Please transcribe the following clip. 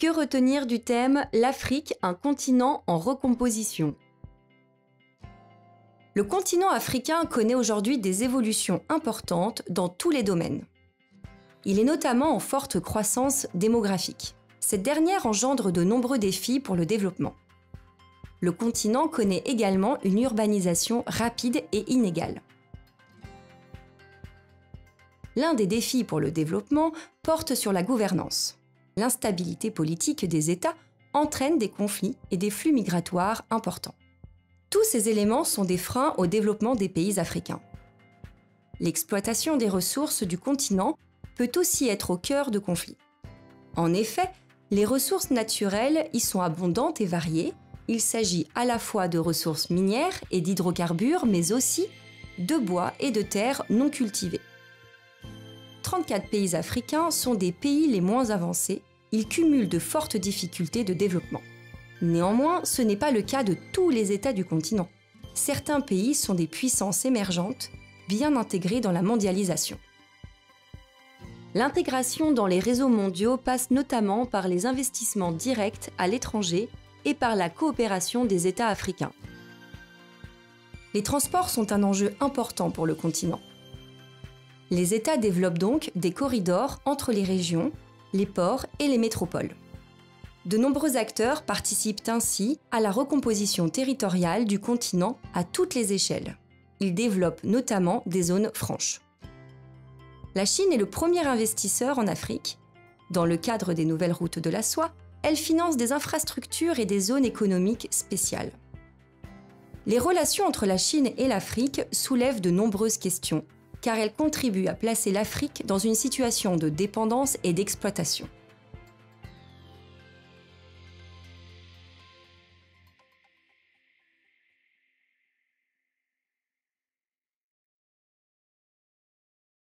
Que retenir du thème « L'Afrique, un continent en recomposition » ? Le continent africain connaît aujourd'hui des évolutions importantes dans tous les domaines. Il est notamment en forte croissance démographique. Cette dernière engendre de nombreux défis pour le développement. Le continent connaît également une urbanisation rapide et inégale. L'un des défis pour le développement porte sur la gouvernance. L'instabilité politique des États entraîne des conflits et des flux migratoires importants. Tous ces éléments sont des freins au développement des pays africains. L'exploitation des ressources du continent peut aussi être au cœur de conflits. En effet, les ressources naturelles y sont abondantes et variées. Il s'agit à la fois de ressources minières et d'hydrocarbures, mais aussi de bois et de terres non cultivées. 34 pays africains sont des pays les moins avancés. Ils cumulent de fortes difficultés de développement. Néanmoins, ce n'est pas le cas de tous les États du continent. Certains pays sont des puissances émergentes, bien intégrées dans la mondialisation. L'intégration dans les réseaux mondiaux passe notamment par les investissements directs à l'étranger et par la coopération des États africains. Les transports sont un enjeu important pour le continent. Les États développent donc des corridors entre les régions, les ports et les métropoles. De nombreux acteurs participent ainsi à la recomposition territoriale du continent à toutes les échelles. Ils développent notamment des zones franches. La Chine est le premier investisseur en Afrique. Dans le cadre des nouvelles routes de la soie, elle finance des infrastructures et des zones économiques spéciales. Les relations entre la Chine et l'Afrique soulèvent de nombreuses questions, car elles contribuent à placer l'Afrique dans une situation de dépendance et d'exploitation.